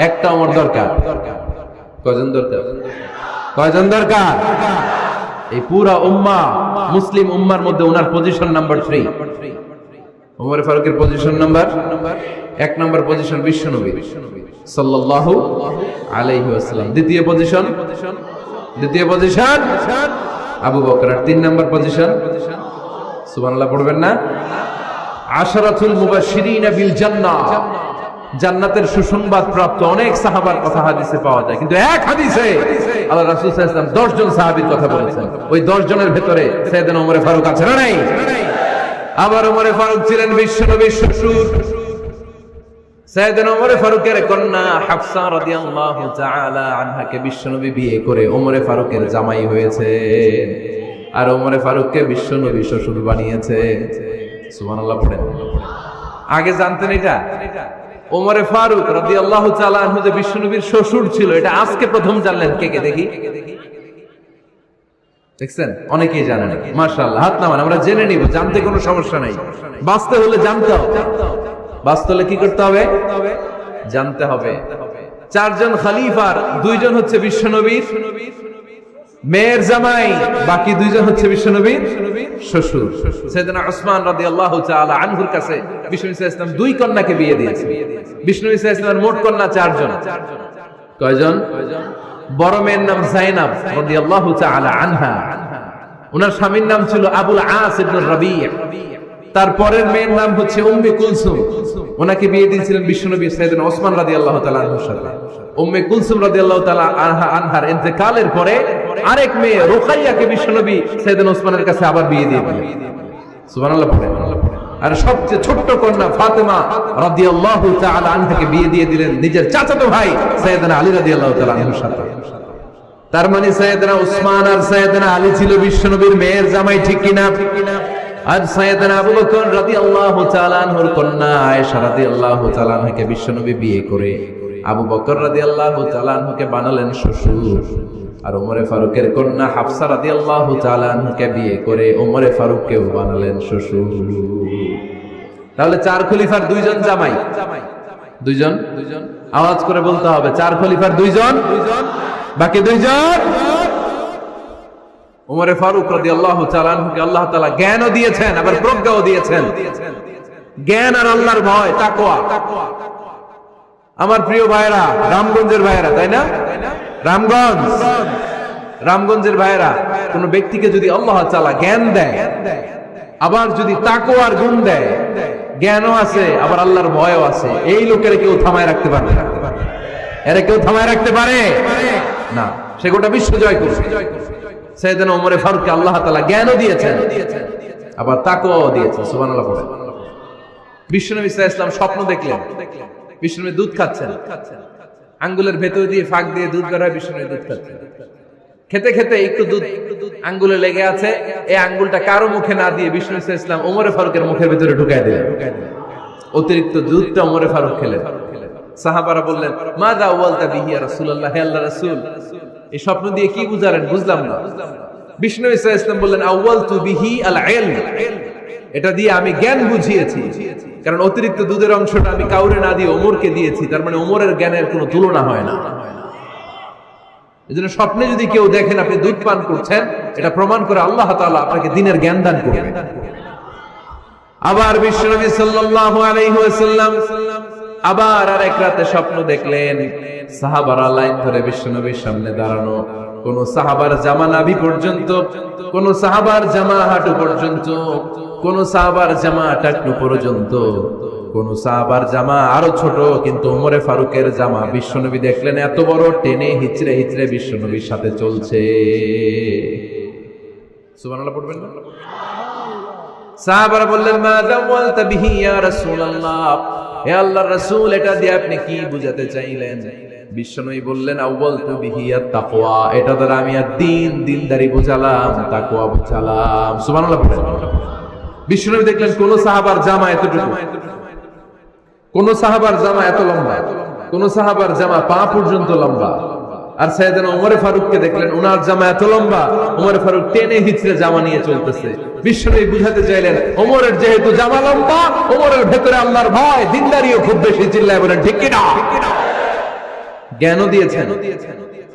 একটা ওমর দরকার। কয়জন দরকার? কয়জন দরকার? এই পুরা উম্মাহ, মুসলিম উম্মার মধ্যে ওনার পজিশন নাম্বার 3। ওমর ফারুকের পজিশন নাম্বার 1 নাম্বার পজিশন বিশ্বনবী সাল্লাল্লাহু আলাইহি ওয়াসাল্লাম। দ্বিতীয় position Abu Bakr. 3 number position সুবহানাল্লাহ পড়বেন না? আশরাতুল মুবাশশিরিন বিল জান্নাহ, জান্নাতের সুসংবাদ প্রাপ্ত অনেক সাহাবার কথা হাদিসে পাওয়া যায়, কিন্তু এক হাদিসে আল্লাহ রাসূল সাল্লাল্লাহু আলাইহি ওয়াসাল্লাম 10 জন সাহাবীর কথা বলেছেন। ওই 10 জনের ভেতরে সাইয়েদনা ওমর ফারুক আছে না নাই? আবার ওমর ফারুক ছিলেন বিশ্বনবীর শ্বশুর। সাইয়েদনা ওমর ফারুকের কন্যা হাফসা রাদিয়াল্লাহু তাআলা আনহাকে বিশ্বনবী বিয়ে করে ওমর ফারুকের জামাই হয়েছে, আর ওমর ফারুককে বিশ্বনবী শ্বশুর বানিয়েছে। সুবহানাল্লাহ পড়েন। আগে জানতেন এটা? ওমর ফারুক রাদিয়াল্লাহু তাআলা আনহু যে বিশ্বনবীর শ্বশুর ছিল, এটা আজকে প্রথম জানলেন। কে কে দেখি? দেখছেন? অনেকেই জানে না। মাশাআল্লাহ, হাত নামান, আমরা জেনে নিব, জানতে কোনো সমস্যা নাই। বাঁচতে হলে জানতে হবে। বাঁচতে হলে কি করতে হবে? জানতে হবে। 4 জন খলিফার 2 জন হচ্ছে বিশ্বনবীর মেয়ের জামাই, বাকি 2 জন হচ্ছে বিশ্বনবীর শ্বশুর। সাইয়েদনা উসমান রাদিয়াল্লাহু তাআলা আনহুর কাছে বিশ্বনবী সাল্লাল্লাহু আলাইহি ওয়াসাল্লাম 2 কন্যাকে বিয়ে দিয়েছে। বিশ্বনবী সাল্লাল্লাহু আলাইহি ওয়াসাল্লামের মোট কন্যা 4 জন। কয়জন? বড় মেয়ের নাম যায়েনব রাদিয়াল্লাহু তাআলা আনহা, ওনার স্বামীর নাম ছিল আবুল আস ইবনে রাবি'। তারপরের মেয়ের নাম হচ্ছে উম্মে কুলসুম, ওনাকে বিয়ে দিয়েছিলেন বিশ্বনবী সাইয়েদনা ওসমান রাদিয়াল্লাহু তাআলা আনহুর সাথে। উম্মে কুলসুম রাদিয়াল্লাহু তাআলা আনহার ইন্তেকালের পরে আরেক মেয়ে রুকাইয়াকে বিশ্বনবী সাইয়েদনা ওসমানের কাছে আবার বিয়ে দিয়ে দিলেন। সুবহানাল্লাহ পড়েন। আর সবচেয়ে ছোট্ট কন্যা ফাতেমা রাদিয়াল্লাহু তাআলা আনহাকে বিয়ে দিয়ে দিলেন নিজের চাচাতো ভাই সাইয়েদনা আলী রাদিয়াল্লাহু তাআলা আনহুর সাথে। তার মানে সাইয়েদনা ওসমান আর সাইয়েদনা আলী ছিল বিশ্বনবীর মেয়ের জামাই, ঠিক কিনা? আর সাইয়েদনা আবু বকর রাদিয়াল্লাহু তাআলা আনহুর কন্যা আয়েশা রাদিয়াল্লাহু তাআলা আনহাকে বিশ্বনবী বিয়ে করে আবু বকর রাদিয়াল্লাহু তাআলা আনহুকে বানালেন শ্বশুর। আর ওমর ফারুকের কন্যা হাফসা রাদিয়াল্লাহু তাআলা আনহাকে বিয়ে করে ওমর ফারুককেও বানালেন শ্বশুর। তাহলে 4 খলিফার 2 জন জামাই। 2 জন? আওয়াজ করে বলতে হবে, 4 খলিফার 2 জন, বাকি 2 জন। ওমর ফারুক রাদিয়াল্লাহু তাআলা আনহুকে আল্লাহ তাআলা জ্ঞানও দিয়েছেন, আবার প্রজ্ঞাও দিয়েছেন। জ্ঞান আর আল্লাহর ভয়, তাকওয়া। আমার প্রিয় ভাইরা, রামগঞ্জের ভাইরা, তাই না? রামগঞ্জের ভাইরা, কোন ব্যক্তিকে যদি আল্লাহ তাআলা জ্ঞান দেয়, আবার যদি তাকওয়ার গুণ দেয়, জ্ঞানও আছে আবার আল্লাহর ভয়ও আছে, এই লোকের কেউ থামায় রাখতে পারবে না। এরা কেউ থামায় রাখতে পারে না। সে গোটা বিশ্ব জয় করছে। সাইয়েদনা ওমর ফারুককে আল্লাহ তাআলা জ্ঞানও দিয়েছেন, আবার তাকওয়াও দিয়েছেন। সুবহানাল্লাহ পড়েন। বিশ্বনবী সাল্লাল্লাহু আলাইহি ওয়াসাল্লাম স্বপ্ন দেখলেন, বিশ্বনবী দুধ খাচ্ছেন, আঙ্গুলের ভেতর দিয়ে ফাঁক দিয়ে দুধ বের হয়, বিশ্বনবী দুধ খাচ্ছেন। খেতে খেতে একটু দুধ আঙ্গুলে লেগে আছে, এই আঙ্গুলটা কারো মুখে না দিয়ে বিশ্বনবী সাল্লাল্লাহু আলাইহি ওয়াসাল্লাম ওমর ফারুকের মুখের ভিতরে ঢুকায় দিলেন। অতিরিক্ত দুধটা ওমর ফারুক খেলেন। সাহাবারা বললেন, মাযা আওয়ালতা বিহি ইয়া রাসূলুল্লাহ, হে আল্লাহর রাসূল, এই স্বপ্ন দিয়ে কি বুঝালেন? বুঝলাম না। বিশ্বনবী সাল্লাল্লাহু আলাইহি ওয়াসাল্লাম বললেন, আওয়ালতু বিহি আল ইলম, এটা দিয়ে আমি জ্ঞান বুঝিয়েছি, কারণ অতিরিক্ত দুধের অংশটা আমি কাউরে না দিয়ে ওমরকে দিয়েছি, তার মানে ওমরের জ্ঞানের কোনো তুলনা হয় না। এজন্য স্বপ্নে যদি কেউ দেখেন আপনি দুধ পান করছেন, এটা প্রমাণ করে আল্লাহ তাআলা আপনাকে দ্বীনের জ্ঞান দান করবেন। আবার বিশ্বনবী সাল্লাল্লাহু আলাইহি ওয়াসাল্লাম আবার আরেক রাতে স্বপ্ন দেখলেন, সাহাবারা লাইন ধরে বিশ্বনবীর সামনে দাঁড়ানো, কোন সাহাবার জামা নাভি পর্যন্ত, কোন সাহাবার জামা হাঁটু পর্যন্ত, কোন সাহাবার জামা টাকনু পর্যন্ত, কোন সাহাবার জামা আরো ছোট, কিন্তু ওমর ফারুকের জামা বিশ্বনবী দেখলেন এত বড়, টেনে হিচড়ে হিচড়ে বিশ্বনবীর সাথে চলছে। সুবহানাল্লাহ পড়বেন না? সাহাবারা বললেন, মা দাওয়ালতা বিহি ইয়া রাসূলুল্লাহ, হে আল্লাহর রাসূল, এটা দিয়ে আপনি কি বুঝাতে চাইলেন? বিশ্বনবী বললেন, আউয়ালতু বিহি আত-তাকওয়া, এটা দ্বারা আমি দ্বীন, দ্বীনদারি বুঝালাম, তাকওয়া বুঝালাম। সুবহানাল্লাহ পড়েন। বিশ্বনবী দেখলেন কোন সাহাবার জামা এতটুকু, কোন সাহাবার জামা এত লম্বা, কোন সাহাবার জামা পা পর্যন্ত লম্বা। আর সাইয়েদনা ওমর ফারুককে দেখলেন ওনার জামা এত লম্বা, ওমর ফারুক টেনে হিচড়ে জামা নিয়ে চলতেছে। বিশ্বনবী বুঝাতে চাইলেন, ওমরের যেহেতু জামা লম্বা, ওমরের ভেতরে আল্লাহর ভয়, দ্বীনদারিও খুব বেশি। চিল্লায় বলেন ঠিক কিনা? জ্ঞানও দিয়েছেন,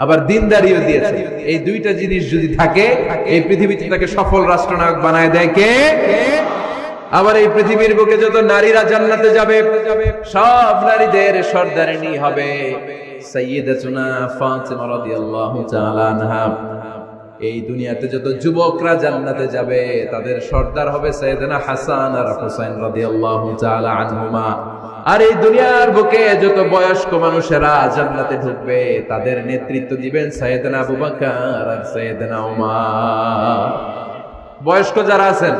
আবার দিনদারিও দিয়েছেন। এই দুইটা জিনিস যদি থাকে, এই পৃথিবীতে তাকে সফল রাষ্ট্রনায়ক বানায় দেয় কে? আবার এই পৃথিবীর বুকে যত নারীরা জান্নাতে যাবে, সব নারীদের সর্দারিনী হবে সাইয়্যিদাতুনা ফাতিমা রাদিয়াল্লাহু তাআলা আনহা। এই দুনিয়াতে যত যুবকরা জান্নাতে যাবে, তাদের সর্দার হবে সাইয়েদনা হাসান আর হুসাইন রাদিয়াল্লাহু তাআলা আনহুমা। আর এই দুনিয়ার বুকে যত বয়স্ক মানুষেরা জান্নাতে ঢুকবে, তাদের নেতৃত্ব দিবেন সাইয়েদনা আবু বকর আর সাইয়েদনা উমর। বয়স্ক যারা আছেন,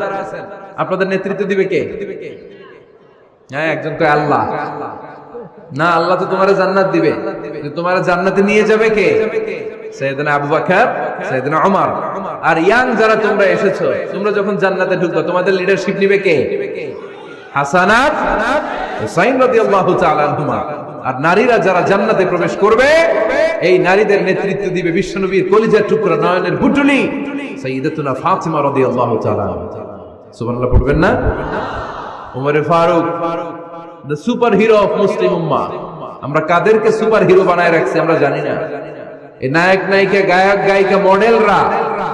আপনাদের নেতৃত্ব দিবে কে? হ্যাঁ, একজন কয় আল্লাহ। না, আল্লাহ তো তোমার জান্নাত দিবে, তোমার জান্নাতে নিয়ে যাবে কে? সাইয়েদনা আবু বকর, সাইয়েদনা উমর। আর ইয়াং যারা তোমরা এসেছো, তোমরা যখন জান্নাতে ঢুকবে, তোমাদের লিডারশিপ নিবে কে? হাসান আর হুসাইন রাদিয়াল্লাহু তাআলা আনহুমা। আর নারীরা যারা জান্নাতে প্রবেশ করবে, এই নারীদের নেতৃত্ব দিবে বিশ্বনবীর কলিজার টুকরা, নয়নের বুটুলি সাইয়্যিদাতুনা ফাতিমা রাদিয়াল্লাহু তাআলা। সুবহানাল্লাহ পড়বেন না? উমরে Farooq, the super hero of Muslim ummah. আমরা কাদেরকে সুপার হিরো বানায় রাখছি আমরা জানি না। এই নায়ক নায়িকা, গায়ক গায়িকা, মডেলরা,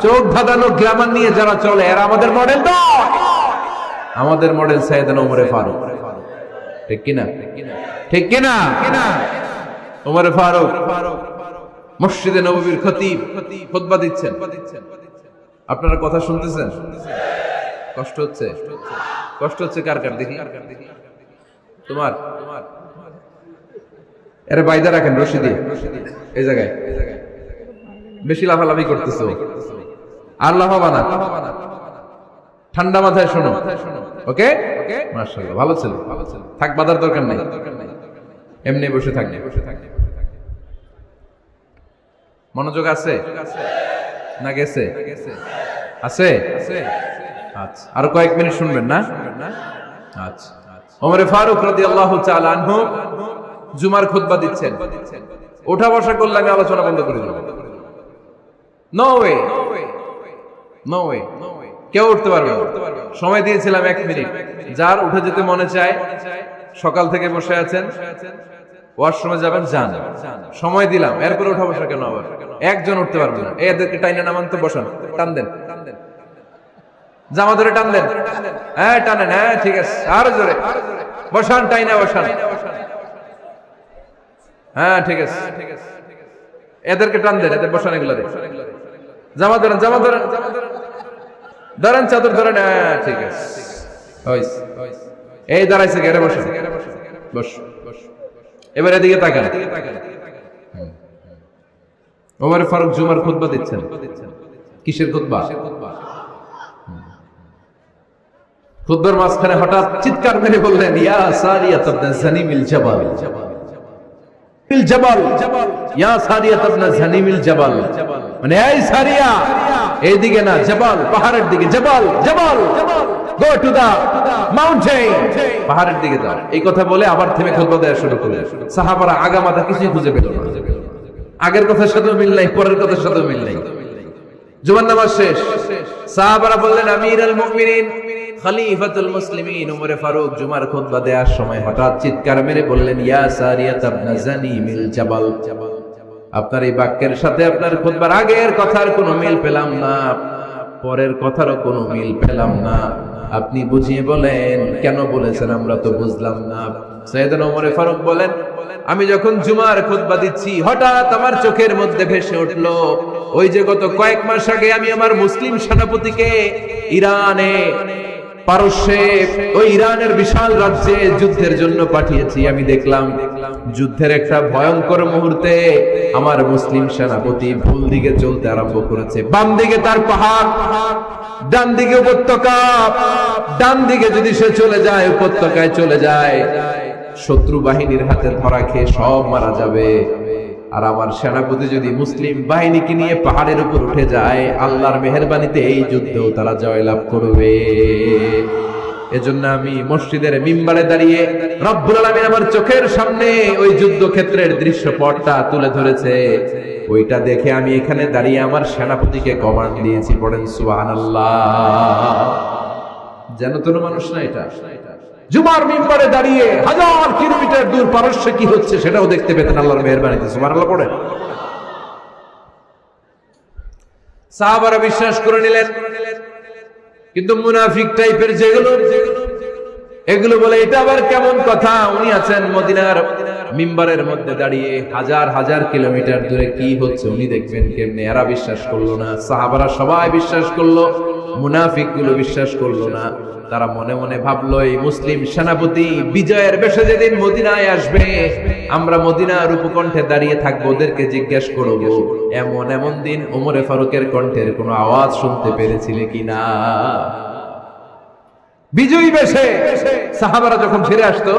চোখ ধাঁধানো গ্ল্যামার নিয়ে যারা চলে, এরা আমাদের মডেল নয়। আমাদের মডেল সাইয়েদনা উমরে ফারুক। ঠিক কিনা? ঠিক কিনা? উমরে ফারুক মসজিদে নববীর খতিব, খুতবা দিচ্ছেন। আপনারা কথা শুনতেছেন? কষ্ট হচ্ছে? কষ্ট হচ্ছে কার কার দেখি? তোমার? এরে বাইদা রাখেন রশি দিয়ে এই জায়গায়। বেশি লাফালাফি করতেছো, আর লাফাবা না, ঠান্ডা মাথায় শোনো। ওকে, মাশাআল্লাহ, ভালো ছিল। থাক, বাধার দরকার নাই, এমনি বসে থাক। মনোযোগ আছে না গেছে? আছে? আচ্ছা, আর কয়েক মিনিট শুনবেন না? আচ্ছা। ওমরে ফারুক রাদিয়াল্লাহু তাআলা আনহু জুমার খুতবা দিচ্ছেন। ওঠা বসা করলে আমি আলোচনা বন্ধ করে দেব। নো ওয়ে, নো ওয়ে, কেউ উঠতে পারবে না। সময় দিয়েছিলাম 1 মিনিট। যার উঠে যেতে মনে চায়, সকাল থেকে বসে আছেন, ওয়াশরুমে যাবেন, যান, সময় দিলাম। এরপরে উঠা বসা কেন? আবার একজন উঠতে পারবে না। এদেরকে টাইনা নামান তো, বসান, টান দেন, জামা ধরে টান দেন। হ্যাঁ, টানেন। হ্যাঁ, ঠিক আছে, আরো জোরে বসান, টাইনা বসান। হ্যাঁ, ঠিক আছে, এদেরকে টান দেন, এদের বসান, এগুলো জামা ধরেন, জামা ধরেন, ধরেন, চাদর ধরেন। হ্যাঁ, ঠিক আছে, এই দাঁড়াইছে, গেড়ে বসেন, বস। এবার এদিকে তাকান। ওমর ফারুক জুমার খুতবা দিচ্ছেন। কিসের খুতবা? খুতবার মাঝখানে হঠাৎ চিৎকার মেরে বললেন, ইয়া সারিয়াত ইবনে জানিমিল জাবাল, ইয়া সারিয়াত ইবনে জানিমিল জাবাল। মানে এই সারিয়া, এইদিকে না, জাবাল, পাহাড়ের দিকে, জাবাল, জাবাল, গো টু দা মাউন্টেন, পাহাড়ের দিকে যাও। এই কথা বলে আবার থেমে খুতবা দেওয়া শুরু করলেন। সাহাবারা আগা মাথা কিছুই খুঁজে পেল না। আগের কথার সাথেও মিল নাই, পরের কথার সাথেও মিল নাই। জুমার নামাজ শেষ। সাহাবারা বললেন, আমিরুল মুমিনিন, খলিফাতুল মুসলিমিন উমরে ফারুক জুমার খুতবা দেওয়ার সময় হঠাৎ চিৎকার মেরে বললেন, ইয়া সারিয়াত ইবনে জানিমিল জাবাল। আপনার এই বাক্যের সাথে আপনার খুতবার আগের কথার কোনো মিল পেলাম না, পরের কথারও কোনো মিল পেলাম না। আপনি বুঝিয়ে বলেন, কেন বলেছেন আমরা তো বুঝলাম না। সাইয়েদনা ওমর ফারুক বলেন, আমি যখন জুমার খুতবা দিচ্ছি, হঠাৎ আমার চোখের মধ্যে ভেসে উঠলো ওই যে গত কয়েক মাস আগে আমি আমার মুসলিম সেনাপতিকে ইরানে, পারস্যে, ওই ইরানের বিশাল রাজ্যে যুদ্ধের জন্য পাঠিয়েছি। আমি দেখলাম যুদ্ধের একটা ভয়ঙ্কর মুহূর্তে আমার মুসলিম সেনাপতি ভুল দিকে চলতে আরম্ভ করেছে। বাম দিকে তার পাহাড়, ডান দিকে উপত্যকা। ডান দিকে যদি সে চলে যায়, উপত্যকায় চলে যায়, শত্রু বাহিনীর হাতে ধরা খেয়ে সব মারা যাবে। আর আমার সেনাপতি যদি মুসলিম বাহিনীকে নিয়ে পাহাড়ের উপর উঠে যায়, আল্লাহর মেহেরবানিতে এই যুদ্ধেও তারা জয়লাভ করবে। এজন্য আমি মসজিদের মিম্বারে দাঁড়িয়ে রব্বুল আলামিন আমার চোখের সামনে ওই যুদ্ধক্ষেত্রের দৃশ্যপটটা তুলে ধরেছে, ওইটা দেখে আমি এখানে দাঁড়িয়ে আমার সেনাপতিকে কমান্ড দিয়েছি। পড়েন সুবহানাল্লাহ। যেন তেন মানুষ না এটা, জুমার মিম্বারে দাঁড়িয়ে 1000 কিলোমিটার দূর পারস্যে কি হচ্ছে সেটাও দেখতে পেতেন আল্লাহর মেহেরবানিতে। সুবহানাল্লাহ পড়ে। সাহাবারা বিশ্বাস করে নিলেন, কিন্তু মুনাফিক টাইপের যেগুলো এগুলো বলে এটা আবার কেমন কথা, উনি আছেন মদিনার মিম্বারের মধ্যে দাঁড়িয়ে 1000 কিলোমিটার দূরে কি হচ্ছে উনি দেখবেন কেমনে। এরা বিশ্বাস করলো না, সাহাবারা সবাই বিশ্বাস করলো, মুনাফিক গুলো বিশ্বাস করলো না। তারা মনে মনে ভাবলো এই মুসলিম সেনাপতি বিজয়ের বেশে যেদিন মদিনায় আসবে আমরা মদিনার উপকণ্ঠে দাঁড়িয়ে থাকবো, ওদেরকে জিজ্ঞেস করবো এমন এমন দিন ওমরে ফারুকের কণ্ঠের কোনো আওয়াজ শুনতে পেরেছিলে কিনা। বিজয়ী বেশে সাহাবারা যখন ফিরে আসতো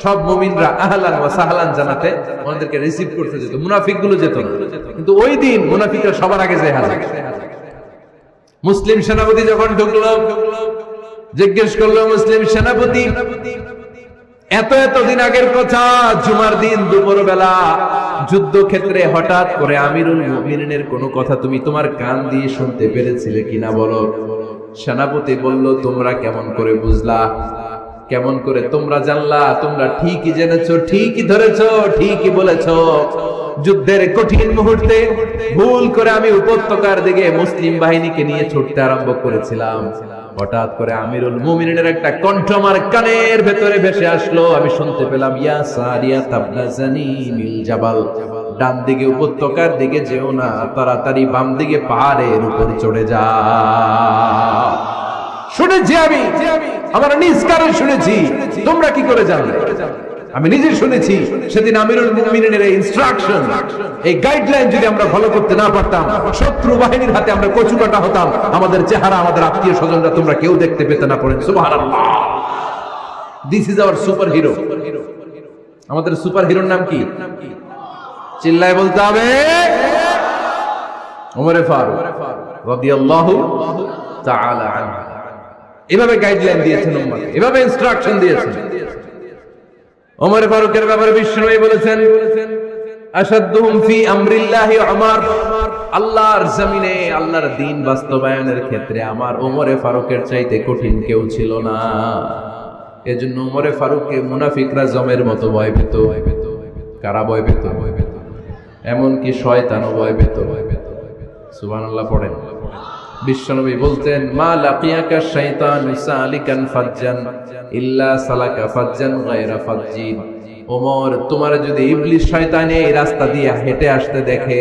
সব মুমিনরা আহলান ওয়া সাহলান জানাতে ওনাদেরকে রিসিভ করতে যেত, মুনাফিক গুলো যেত না। কিন্তু ওই দিন মুনাফিকরা সবার আগে যায় হাজির। মুসলিম সেনাপতি যখন ঢুকলো জিজ্ঞেস করলো, মুসলিম সেনাপতি এত দিন আগের কথা, জুমার দিন দুপুর বেলা যুদ্ধক্ষেত্রে হঠাৎ করে আমিরুল মুমিনিনের কোনো কথা তুমি তোমার কান দিয়ে শুনতে পেরেছিলে কিনা বলো। সেনাপতি বলল, তোমরা কেমন করে বুঝলা, কেমন করে তোমরা জানলা? তোমরা ঠিকই জেনেছো, ঠিকই ধরেছো, ঠিকই বলেছো। যুদ্ধের কঠিন মুহূর্তে ভুল করে আমি উপত্যকার দিকে মুসলিম বাহিনীকে নিয়ে ছুটতে আরম্ভ করেছিলাম, হঠাৎ করে আমিরুল মুমিনিনের একটা কণ্ঠ আমার কানের ভেতরে ভেসে আসলো। আমি শুনতে পেলাম, ইয়া সারিয়া তাবনা জানিমিল জাবাল, ডান দিকে উপত্যকার দিকে যেও না, তাড়াতাড়ি বাম দিকে পাহাড়ের উপর চড়ে যাও। শুনেছি আমি, আমার নিজ কানে শুনেছি, তোমরা কি করে জানলে? আমি নিজে শুনেছি। সেদিন আমিরুল মুমিনিনের এই ইনস্ট্রাকশন, এই গাইডলাইন যদি আমরা ফলো করতে না পারতাম, শত্রু বাহিনীর হাতে আমরা কচুকাটা হতাম, আমাদের চেহারা আমাদের আত্মীয় স্বজনরা তোমরা কেউ দেখতে পেতে না। পড়েন সুবহানাল্লাহ। This is our super hero. আমাদের সুপার হিরোর নাম কি? চিল্লায় বলতে হবে, ওমরে ফারুক রাদিয়াল্লাহু তাআলা আনহু। এভাবে গাইডলাইন দিয়েছেন উম্মতকে, এভাবে ইনস্ট্রাকশন দিয়েছেন। ওমর ফারুকের ব্যাপারে বিশ্বনবী বলেছেন, আশাদ্দুহুম ফি আমরিল্লাহি উমর, আল্লাহর জমিনে আল্লাহর দ্বীন বাস্তবায়নের ক্ষেত্রে আমার ওমরে ফারুকের চাইতে কঠিন কেউ ছিল না। এজন্য ওমরে ফারুককে মুনাফিকরা জমের মতো ভয় পেত। কারা ভয় পেত? এমনকি শয়তানও ভয় পেত। সুবহানাল্লাহ পড়েন। বিশ্বনবী বলতেন, মা লাকিয়াকা শাইতান সালিকান ফাজ্জান ইল্লা সালাকা ফাজ্জান গায়রা ফাজ্জিন। ওমর, তোমার যদি ইবলিস শয়তান এই রাস্তা দিয়ে হেঁটে আসতে দেখে,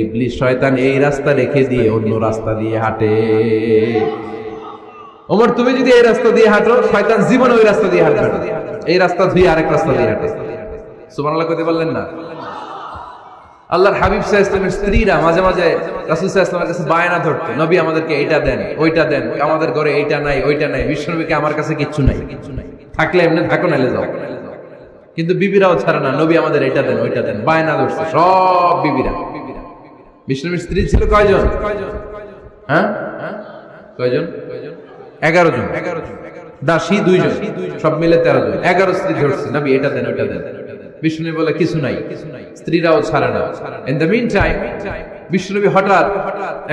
ইবলিস শয়তান এই রাস্তা রেখে দিয়ে অন্য রাস্তা দিয়ে হাঁটে। ওমর, তুমি যদি এই রাস্তা দিয়ে হাঁটো, শয়তান জীবনে ওই রাস্তা দিয়ে হাঁটবে না, এই রাস্তা ধুয়ে আরেক রাস্তা দিয়ে হাঁটে। সুবহানাল্লাহ কইতে পারলেন না? আল্লাহর হাবিব সাল্লাল্লাহু আলাইহি ওয়াসাল্লামের স্ত্রীরা মাঝে মাঝে রাসূল সাল্লাল্লাহু আলাইহি ওয়াসাল্লামের কাছে বায়না ধরতো, নবী আমাদেরকে এইটা দেন, ওইটা দেন, আমাদের ঘরে এইটা নাই, ওইটা নাই। বিশ্বনবীকে, আমার কাছে কিচ্ছু নাই, থাকলে এমনি থাকো, নাইলে যাও। কিন্তু বিবিরাও ছাড়ে না, নবী আমাদের এইটা দেন, ওইটা দেন, বায়না ধরছে সব বিবিরা। বিশ্বনবীর স্ত্রী ছিল কয়জন? হ্যাঁ, কয়জন? 11 জন। দাসী 2 জন, সব মিলে 13 জন। 11 স্ত্রী ধরছে, নবী এটা দেন, ওইটা দেন। বিষ্ণুনবী বলে কিছু নাই, স্ত্রীরাও ছাড়ে না। ইন দ্য মিন টাইম বিষ্ণুনবী হঠাৎ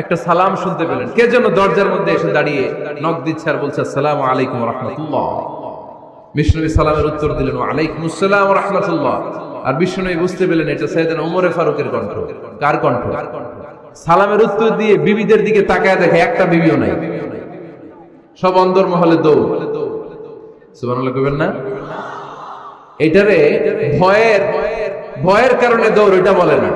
একটা সালাম শুনতে পেলেন। কে যেন দরজার মধ্যে এসে দাঁড়িয়ে নক দিচ্ছে আর বলছে, আসসালামু আলাইকুম ওয়া রাহমাতুল্লাহ। বিষ্ণুনবী সালামের উত্তর দিলেন, ওয়া আলাইকুম আসসালাম ওয়া রাহমাতুল্লাহ। আর বিষ্ণুনবী বুঝতে পেলেন এটা সাইয়েদনা ওমরে ফারুকের কণ্ঠ। কার কণ্ঠ? সালামের উত্তর দিয়ে বিবিদের দিকে তাকায় দেখে একটা বিবিও নাই, সব অন্দরমহলে দৌড়। সুবহানাল্লাহ কইবেন না? এটারে ভয়ের কারণে দৌড়, এটা বলে না,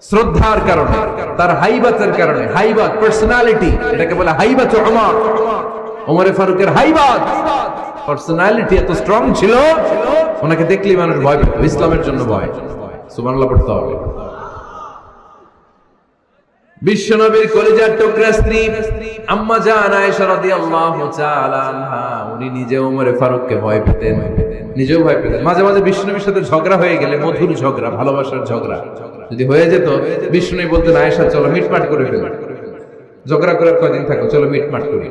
শ্রদ্ধার কারণে, তার হাইবাতের কারণে। হাইবাত, পার্সোনালিটি, এটাকে বলে হাইবাত ওমর। ওমরে ফারুকের হাইবাত, পার্সোনালিটি এত স্ট্রং ছিল, ওনাকে দেখলেই মানুষ ভয় পেত, ইসলামের জন্য ভয়। সুবহানাল্লাহ পড়তে হবে। বিশ্বনবীর কলিজার টুকরা স্ত্রী আম্মা জান আয়েশা রাদিয়াল্লাহু তাআলা আনহা, উনি নিজে ওমরে ফারুককে ভয় পেতেন, নিজেও ভয় পেতেন। মাঝে মাঝে বিশ্বনবীর সাথে ঝগড়া হয়ে গেলে, মধুর ঝগড়া, ভালোবাসার ঝগড়া যদি হয়ে যেত, বিশ্বনবী বলতেন, আয়েশা চলো মিটমাট করে ফেলো, ঝগড়া করার কয়দিন থাকো, চলো মিটমাট করি।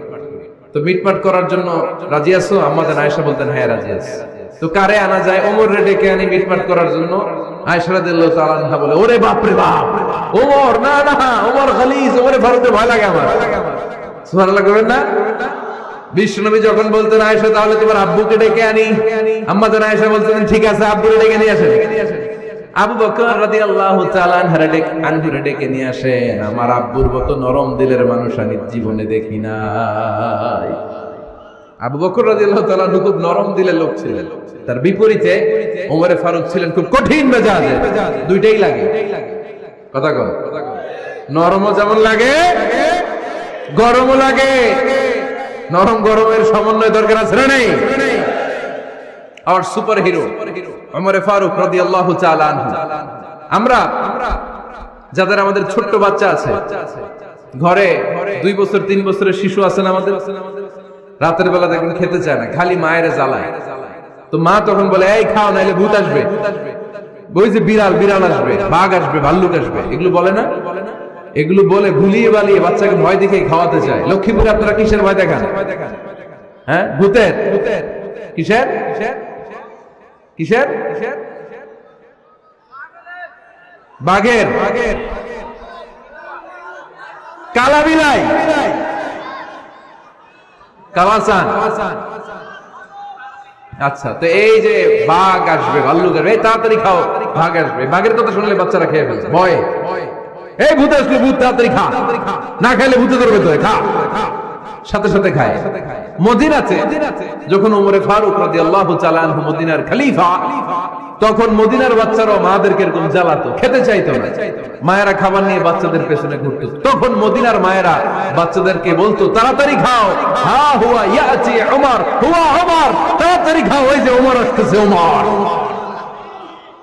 তো মিটমাট করার জন্য রাজি আছো? আম্মা জান আয়েশা বলতেন, হ্যাঁ রাজি আছি। তো কারে আনা যায়? ওমর রে ডেকে আনি মিটমাট করার জন্য। আয়েশা রাদিয়াল্লাহু তাআলা আনহা বলে, ওরে বাপ রে বাপ, ওমর না, ওমর খালিজ, ওমরে ফারুকের ভয় লাগে আমার। সুবহানাল্লাহ কইবেন না? বিশ্বনবী যখন বলতেন আয়েশা তাহলে তোমার আব্বুকে ডেকে আনি, আম্মা জান আয়েশা বলতেন ঠিক আছে আব্বুকে ডেকে নিয়ে আসেন। আবু বকর রাদিয়াল্লাহু তাআলা আনহুরে ডেকে নিয়ে আসেন। আমার আব্বুর মতো নরম দিলের মানুষ আমি জীবনে দেখি নাই। আবু বকর রাদিয়াল্লাহু তাআলা খুব নরম দিলের লোক ছিলেন, তার বিপরীতে ওমর ফারুক ছিলেন খুব কঠিন মেজাজের। দুইটাই লাগে, কথা কন, নরমও যেমন লাগে গরমও লাগে। নরম গরমের সমন্বয় দরকার আছে না নেই? আর সুপার হিরো ওমর ফারুক রাদিয়াল্লাহু তাআলা আনহু। আমরা যাদের আমাদের ছোট্ট বাচ্চা আছে, ঘরে 2 বছর 3 বছরের শিশু আছেন আমাদের, রাতের বেলা দেখবেন খেতে চায় না, খালি মায়ের জ্বালায়। তো মা তখন বলে এই খাও নাইলে ভূত আসবে, ওই যে বিড়াল আসবে, বাঘ আসবে, ভাল্লুক আসবে, এগুলো বলে না? এগুলো বলে ভুলিয়ে বালিয়ে বাচ্চাকে ভয় দেখে খাওয়াতে চায়। লক্ষ্মীপুরে আপনারা কিসের ভয় দেখান? হ্যাঁ, ভূতের। কিসের কিসের? বাঘের, কালা বিলাই, কালাসান। আচ্ছা, তো এই যে বাঘ আসবে, ভাল্লুক আসবে, এই তাড়াতাড়ি খাও, বাঘ আসবে। বাঘের কথা শুনলে বাচ্চারা খেয়ে ফেলে ভয়ে, এই ভূত আসলে ভূত, তাড়াতাড়ি খা, না খাইলে ভূতে ধরবে, তো খা, সাথে সাথে খায়। মদিনাতে যখন ওমর ফারুক রাদিয়াল্লাহু তাআলা আনহু মদিনার খলিফা, তখন মদিনার বাচ্চারাও মাদেরকে এরকম জ্বালাতো, খেতে চাইতো না। মায়েরা খাবার নিয়ে বাচ্চাদের পেছনে ঘুরতো। তখন মদিনার মায়েরা বাচ্চাদেরকে বলতো তাড়াতাড়ি খাও, হা হুয়া ইয়াতি ওমর, হুয়া ওমর, তাড়াতাড়ি খাও, ওই যে ওমর আসতেছে,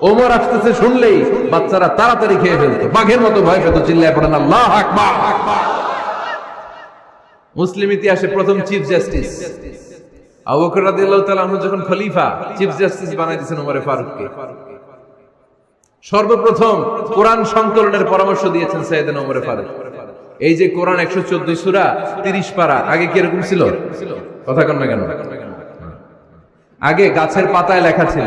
ওমর আসতেছে শুনলেই বাচ্চারা তাড়াতাড়ি খেয়ে ফেলতো, বাঘের মতো ভয় পেত। চিল্লায় পড়েন আল্লাহু আকবার। মুসলিম ইতিহাসে প্রথম চিফ জাস্টিস আবু বকর রাদিয়াল্লাহু তাআলা আনহু যখন খলিফা, চিফ জাস্টিস বানাই দিয়েছেন ওমর ফারুককে। সর্বপ্রথম কোরআন সংকলনের পরামর্শ দিয়েছেন সাইয়েদনা ওমর ফারুক। এই যে কোরআন 114 সূরা 30 পারা, আগে কি এরকম ছিল? কথা কন না কেন? আগে গাছের পাতায় লেখা ছিল,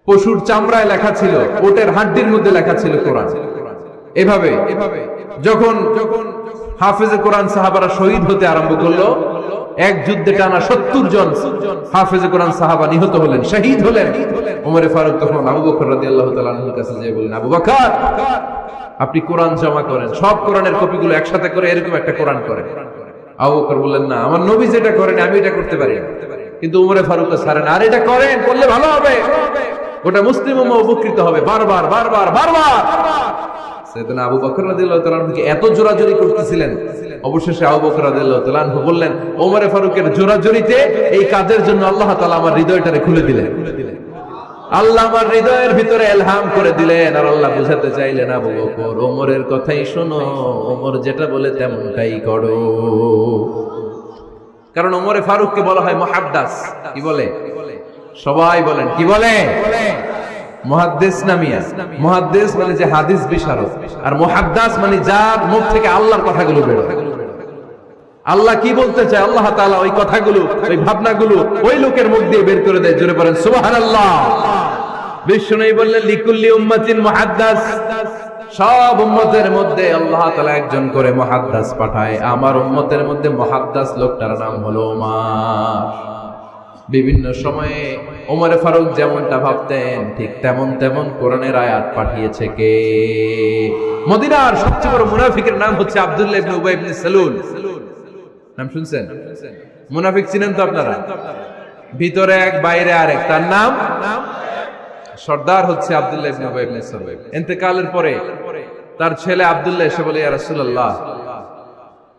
পশুর চামড়ায় লেখা ছিল, ওটের হাড্ডির মধ্যে লেখা ছিল কোরআন। এভাবে যখন হাফেজে কোরআন সাহাবারা শহীদ হতে আরম্ভ করলো, এক যুদ্ধে টানা 70 জন হাফেজে কোরআন সাহাবা নিহত হলেন, শহীদ হলেন। ওমর ফারুক তখন আবু বকর রাদিয়াল্লাহু তাআলা আনহুর কাছে যেয়ে বললেন, আবু বকর আপনি কোরআন জমা করেন, সব কোরআনের কপিগুলো একসাথে করে এরকম একটা কোরআন করেন। আবু বকর বললেন, না, আমার নবী যেটা করেন আমি এটা করতে পারি না। কিন্তু ওমর ফারুক ছাড়েন, আর এটা করেন, করলে ভালো হবে, গোটা মুসলিম উম্মাহ উপকৃত হবে। বারবার বারবার বারবার সাইয়েদনা আবু বকর রাদিয়াল্লাহু তাআলা আনহুকে এত জোরাজুরি করতেছিলেন, অবশেষে আবু বকর রাদিয়াল্লাহু তাআলা আনহু বললেন, ওমর ফারুকের জোরাজুরিতে এই কাজের জন্য আল্লাহ তাআলা আমার হৃদয়টারে খুলে দিলেন। আল্লাহ আমার হৃদয়ের ভিতরে ইলহাম করে দিলেন। আর আল্লাহ বুঝাতে চাইলেন, আবু বকর ওমরের কথাই শোনো, ওমর যেটা বলে তেমনটাই করো। কারণ ওমর ফারুককে বলা হয় মুহাদ্দাস। কি বলে? সবাই বলেন কি বলে? মুহাদ্দিস নামিয়া। মুহাদ্দিস মানে যে হাদিস বিশারদ, আর মুহাদ্দাস মানে যার মুখ থেকে আল্লাহর কথাগুলো বের হয়। আল্লাহ কি বলতে চায়, আল্লাহ তাআলা ওই কথাগুলো, ওই ভাবনাগুলো ওই লোকের মুখ দিয়ে বের করে দেয়। জোরে পড়েন সুবহানাল্লাহ। বিশ্বনবী বললেন, লিকুল্লি উম্মাতিন মুহাদ্দাস, সব উম্মতের মধ্যে আল্লাহ তাআলা একজন করে মুহাদ্দাস পাঠায়। আমার উম্মতের মধ্যে মুহাদ্দাস লোকটার নাম হলো ওমর। বিভিন্ন সময়ে ওমর ফারুক যেমনটা ভাবতেন ঠিক তেমন কোরআনের আয়াত পাঠিয়েছে কে? মদিনার সবচেয়ে বড় মুনাফিকের নাম হচ্ছে আব্দুল্লাহ ইবনে উবাই ইবনে সালুল। নাম শুনছেন? মুনাফিক চিনেন তো আপনারা? ভিতরে এক বাইরে আরেক, তার নাম সর্দার হচ্ছে আব্দুল্লাহ ইবনে উবাই ইবনে সালুল। ইন্তেকালের পরে তার ছেলে আব্দুল্লাহ এসে বলে, ইয়া রাসূলুল্লাহ,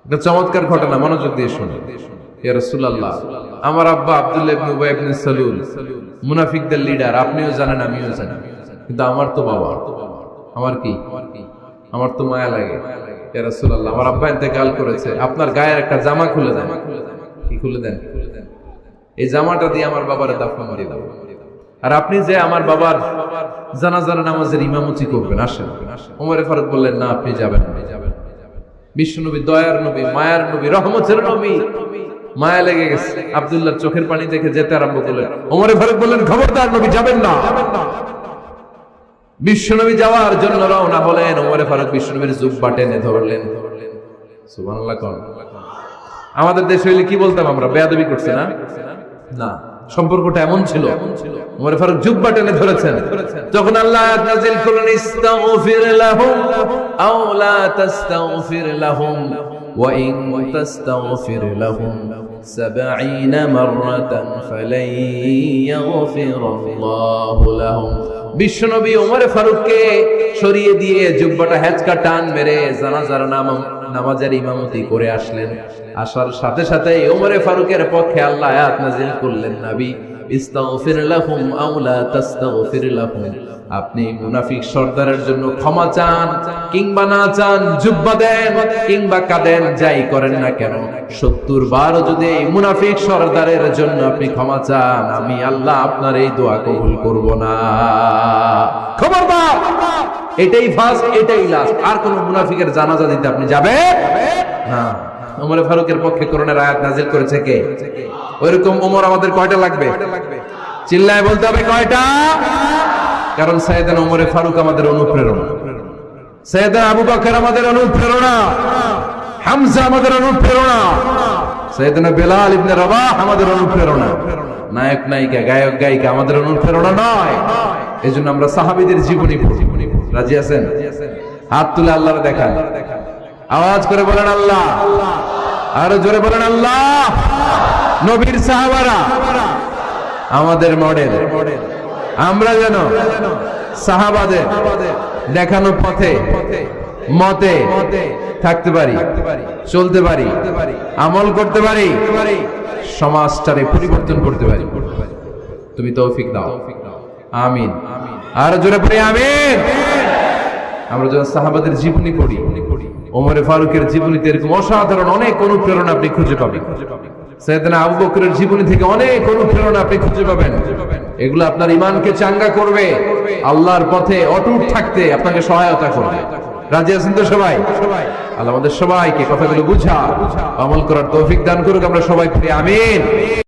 এটা চমৎকার ঘটনা, মনোযোগ দিয়ে শুনুন। ইয়া রাসূলুল্লাহ, আমার আব্বা আব্দুল্লাহ ইবনে উবাই ইবনে সালুল মুনাফিকদের লিডার, আপনিও জানেন আমিও জানি, কিন্তু আমার তো বাবা, আমার কি, আমার তো মায়া লাগে। ইয়া রাসূলুল্লাহ, আমার আব্বা ইন্তেকাল করেছে, আপনার গায়ের একটা জামা খুলে দেন। কি খুলে দেন? এই জামাটা দিয়ে আমার বাবারে দাফন দিয়ে দাও, আর আপনি যে আমার বাবার জানাজার নামাজের ইমামতি করবেন, আসেন। ওমর ফারুক বললেন, না, আপনি যাবেন না। বিশ্বনবী দয়ার নবী, মায়ার নবী, রহমতের নবী, মায়া লেগে গেছে, আব্দুল্লাহর চোখের পানি দেখে যেতে আরম্ভ করলেন। ওমর ফারুক বললেন, খবরদার, নবী যাবেন না। বিশ্বনবী যাওয়ার জন্য রওনা হলেন। ওমর ফারুক বিশ্বনবীর জুব্বা টেনে ধরলেন। সুবহানাল্লাহ। আমাদের দেশে হইলে কি বলতাম আমরা, বেয়াদবি করছে না? না, সম্পর্কটা এমন ছিল। ওমর ফারুক জুব্বা টেনে ধরেছেন, যখন আল্লাহ আয়াত নাযিল করলেন ইস্তাগফির লাহুম আও লা তাস্তাগফির লাহুম ওয়া ইন তাস্তাগফির লাহুম 70 মাররাতান ফালাই ইয়াগফিরাল্লাহু লাহুম। বিশ্বনবী ওমর ফারুককে সরিয়ে দিয়ে জুব্বাটা হেঁচকা টান মেরে জানাজার নামাজের ইমামতি করে আসলেন। আসার সাথে সাথে ওমর ফারুকের পক্ষে আল্লাহ আয়াত নাযিল করলেন, নবী ইস্তাগফির লাহুম আও লা তাস্তাগফির লাহুম, আপনি মুনাফিক সর্দারের জন্য ক্ষমা চান কিংবা না চান, জুব্বা দেন কিংবা কাঁদেন, যাই করেন না কেন, 70 বার যদি এই মুনাফিক সর্দারের জন্য আপনি ক্ষমা চান, আমি আল্লাহ আপনার এই দোয়া কবুল করব না। খবরদার, এটাই ফার্স্ট, এটাই লাস্ট, আর কোন মুনাফিকের জানাজা দিতে আপনি যাবেন না। ওমর ফারুকের পক্ষে করোনার আয়াত নাযিল করেছে কে? ওইরকম ওমর আমাদের কয়টা লাগবে? চিল্লায় বলতে হবে কয়টা? কারণ সাইয়েদনা ওমর ফারুক আমাদের অনুপ্রেরণা, সাইয়েদনা আবু বকর আমাদের অনুপ্রেরণা, হামজা আমাদের অনুপ্রেরণা, সাইয়েদনা বেলাল ইবনে রাবাহ আমাদের অনুপ্রেরণা। নায়ক নায়িকা, গায়ক গায়িকা আমাদের অনুপ্রেরণা নয়। এজন্য আমরা সাহাবীদের জীবনী পড়ি। রাজি আছেন? হাত তুলে আল্লাহর দেখান, আওয়াজ করে বলেন আল্লাহ, আরো জোরে বলেন আল্লাহ। নবীর সাহাবারা আমাদের মডেল, আমরা যেন সাহাবাদের দেখানো পথে মতে থাকতে পারি, চলতে পারি, আমল করতে পারি, সমাজটারে পরিবর্তন করতে পারি। তুমি তৌফিক দাও, আমিন। আর জোরে পড়ি আমিন। আমরা যখন সাহাবাদের জীবনী পড়ি, ওমর ফারুকের জীবনীতে এরকম অসাধারণ অনেক অনুপ্রেরণা আপনি খুঁজে পাবেন। সাইয়েদনা আবু বকরের জীবনী থেকে অনেক অনুপ্রেরণা আপনি খুঁজে পাবেন। এগুলো আপনার ঈমানকে চাঙ্গা করবে, আল্লাহর পথে অটুট থাকতে আপনাকে সহায়তা করবে। রাজি আছেন তো সবাই? আল্লাহ আমাদের সবাইকে কথাগুলো বুঝা আমল করার তৌফিক দান করুক। আমরা সবাই পড়ি আমিন।